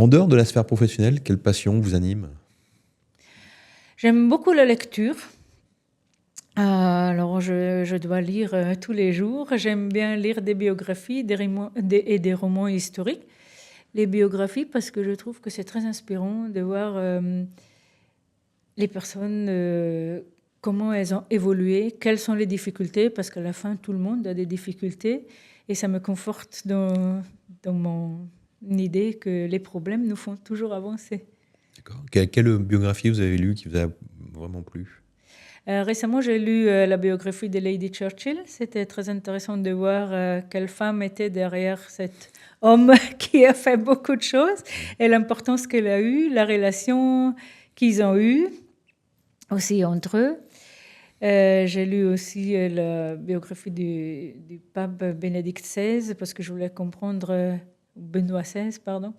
En dehors de la sphère professionnelle, quelle passion vous anime? J'aime beaucoup la lecture. Alors, je dois lire tous les jours. J'aime bien lire des biographies et des romans historiques. Les biographies, parce que je trouve que c'est très inspirant de voir les personnes, comment elles ont évolué, quelles sont les difficultés, parce qu'à la fin, tout le monde a des difficultés. Et ça me conforte dans mon idée que les problèmes nous font toujours avancer. D'accord. Quelle biographie vous avez lue qui vous a vraiment plu? Récemment, j'ai lu la biographie de Lady Churchill. C'était très intéressant de voir quelle femme était derrière cet homme qui a fait beaucoup de choses et l'importance qu'elle a eue, la relation qu'ils ont eue aussi entre eux. J'ai lu aussi la biographie du pape Bénédicte XVI parce que je voulais comprendre, Benoît XVI, pardon,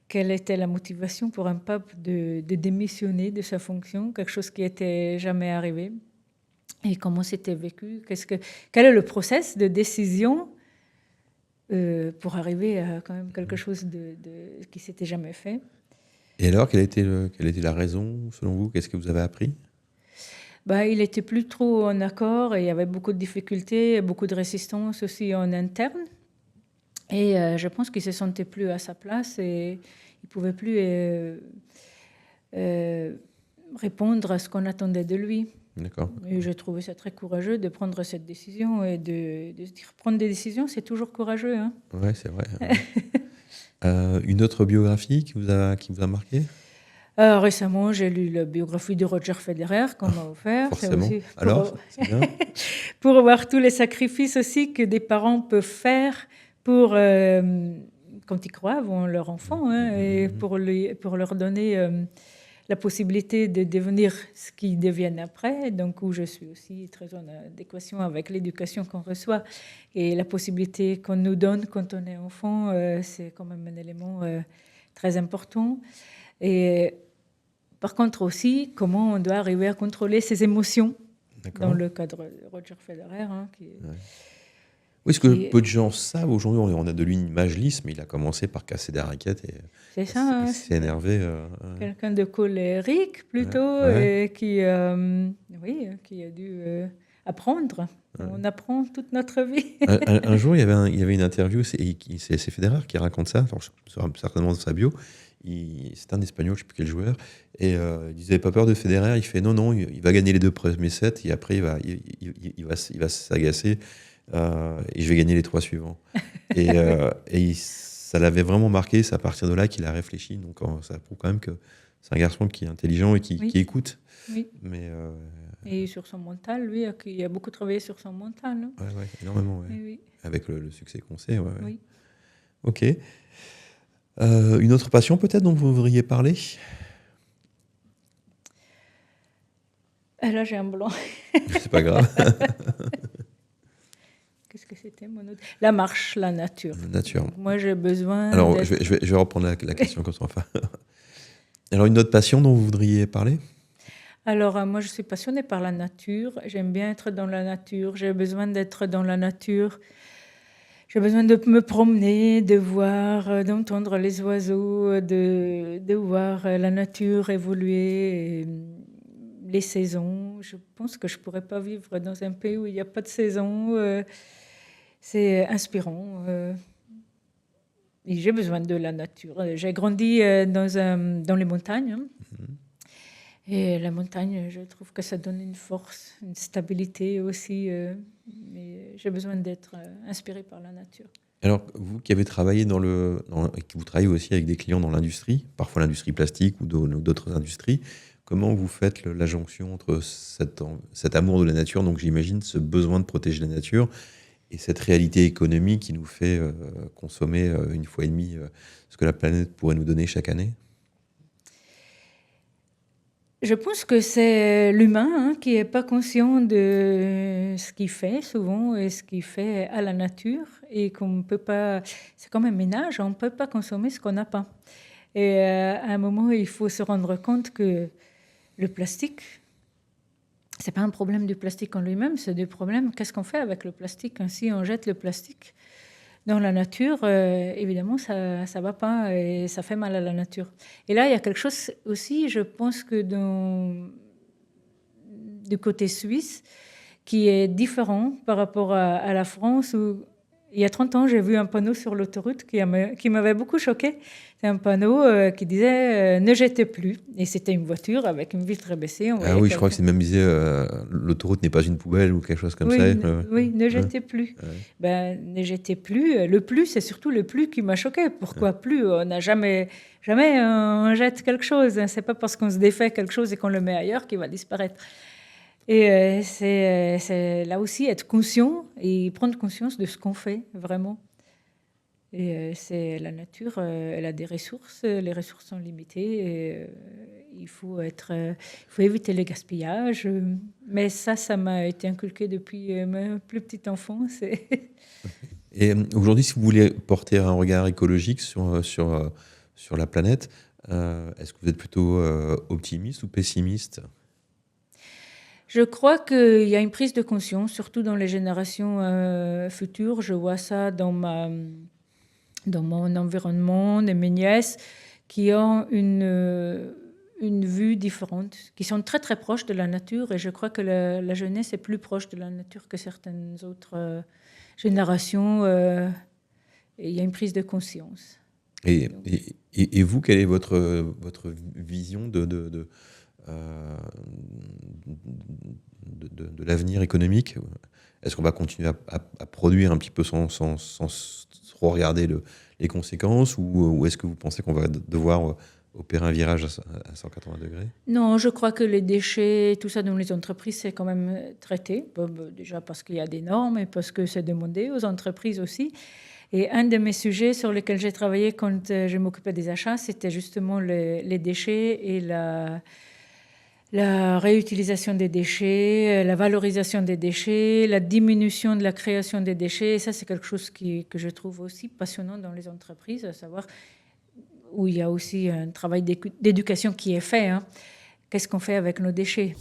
quelle était la motivation pour un pape de démissionner de sa fonction, quelque chose qui n'était jamais arrivé, et comment c'était vécu, quel est le process de décision pour arriver à quand même quelque chose qui s'était jamais fait. Et alors, quelle était la raison, selon vous? Qu'est-ce que vous avez appris? Il était plus trop en accord et il y avait beaucoup de difficultés, beaucoup de résistance aussi en interne. Et je pense qu'il se sentait plus à sa place et il pouvait plus répondre à ce qu'on attendait de lui. D'accord. Et j'ai trouvé ça très courageux de prendre cette décision et de se dire prendre des décisions, c'est toujours courageux. Hein. Ouais, c'est vrai. Une autre biographie qui vous a marqué? Récemment, j'ai lu la biographie de Roger Federer qu'on m'a offert. C'est Forcément. aussi Alors, c'est bien. pour voir tous les sacrifices aussi que des parents peuvent faire pour, quand ils croient en leur enfant, hein, et pour leur donner la possibilité de devenir ce qu'ils deviennent après. Donc, où je suis aussi très en adéquation avec l'éducation qu'on reçoit. Et la possibilité qu'on nous donne quand on est enfant, c'est quand même un élément très important. Et par contre aussi, comment on doit arriver à contrôler ses émotions dans le cadre de Roger Federer. Hein, oui, ce que peu de gens savent aujourd'hui, on a de lui une image lisse, mais il a commencé par casser des raquettes et c'est ça, il s'est énervé. Quelqu'un de colérique plutôt, Ouais. et qui a dû apprendre. Ouais. On apprend toute notre vie. Un jour, il y avait une interview, c'est Federer qui raconte ça, enfin, certainement dans sa bio. C'est un Espagnol, je ne sais plus quel joueur, et il disait pas peur de Federer. Il fait non, il va gagner les 2 premiers sets et après il va s'agacer et je vais gagner les 3 suivants. Ça l'avait vraiment marqué. C'est à partir de là qu'il a réfléchi. Donc ça prouve quand même que c'est un garçon qui est intelligent et qui écoute. Oui. Mais et sur son mental, lui, il a beaucoup travaillé sur son mental. Hein. Ouais, énormément. Ouais. Oui. Avec le succès qu'on sait. Ouais. Oui. Ok. Une autre passion peut-être dont vous voudriez parler? Là, j'ai un blanc. C'est pas grave. Qu'est-ce que c'était mon autre? La marche, la nature. La nature. Donc, moi, j'ai besoin. Alors, je vais reprendre la question comme ça. Enfin. Alors, une autre passion dont vous voudriez parler? Alors, moi, je suis passionnée par la nature. J'aime bien être dans la nature. J'ai besoin d'être dans la nature. J'ai besoin de me promener, de voir, d'entendre les oiseaux, de voir la nature évoluer, et les saisons. Je pense que je ne pourrais pas vivre dans un pays où il n'y a pas de saison. C'est inspirant. Et j'ai besoin de la nature. J'ai grandi dans les montagnes. Hein. Et la montagne, je trouve que ça donne une force, une stabilité aussi. Mais j'ai besoin d'être inspirée par la nature. Alors, vous qui avez travaillé vous travaillez aussi avec des clients dans l'industrie, parfois l'industrie plastique ou d'autres industries, comment vous faites la jonction entre cet amour de la nature, donc j'imagine ce besoin de protéger la nature, et cette réalité économique qui nous fait consommer 1,5 fois ce que la planète pourrait nous donner chaque année? Je pense que c'est l'humain qui n'est pas conscient de ce qu'il fait souvent et ce qu'il fait à la nature, et qu'on peut pas. C'est comme un ménage, on ne peut pas consommer ce qu'on n'a pas. Et à un moment, il faut se rendre compte que le plastique, c'est pas un problème du plastique en lui-même, c'est du problème qu'est-ce qu'on fait avec le plastique. Ainsi, on jette le plastique dans la nature, évidemment, ça ne va pas et ça fait mal à la nature. Et là, il y a quelque chose aussi, je pense que du côté suisse, qui est différent par rapport à la France, où il y a 30 ans, j'ai vu un panneau sur l'autoroute qui m'avait beaucoup choqué. C'est un panneau qui disait ne jetez plus. Et c'était une voiture avec une vitre baissée. Ah oui, je crois que c'est même disait l'autoroute n'est pas une poubelle ou quelque chose comme oui, ça. Oui, ne jetez plus. Ouais. Ben, ne jetez plus. Le plus, c'est surtout le plus qui m'a choqué. Pourquoi plus? On n'a jamais on jette quelque chose. C'est pas parce qu'on se défait quelque chose et qu'on le met ailleurs qu'il va disparaître. Et c'est là aussi être conscient et prendre conscience de ce qu'on fait vraiment. Et c'est la nature, elle a des ressources, les ressources sont limitées. Et, il faut éviter les gaspillages. Mais ça m'a été inculqué depuis ma plus petite enfance. Et aujourd'hui, si vous voulez porter un regard écologique sur la planète, est-ce que vous êtes plutôt optimiste ou pessimiste ? Je crois qu'il y a une prise de conscience, surtout dans les générations futures. Je vois ça dans mon environnement, de mes nièces, qui ont une vue différente, qui sont très très proches de la nature. Et je crois que la jeunesse est plus proche de la nature que certaines autres générations. Et il y a une prise de conscience. Et vous, quelle est votre vision de l'avenir économique? Est-ce qu'on va continuer à produire un petit peu sans trop regarder les conséquences, ou est-ce que vous pensez qu'on va devoir opérer un virage à 180 degrés? Non, je crois que les déchets, tout ça dans les entreprises, c'est quand même traité. Déjà parce qu'il y a des normes et parce que c'est demandé aux entreprises aussi. Et un de mes sujets sur lesquels j'ai travaillé quand je m'occupais des achats, c'était justement les déchets et la réutilisation des déchets, la valorisation des déchets, la diminution de la création des déchets. Et ça, c'est quelque chose que je trouve aussi passionnant dans les entreprises, à savoir où il y a aussi un travail d'éducation qui est fait. Qu'est-ce qu'on fait avec nos déchets ?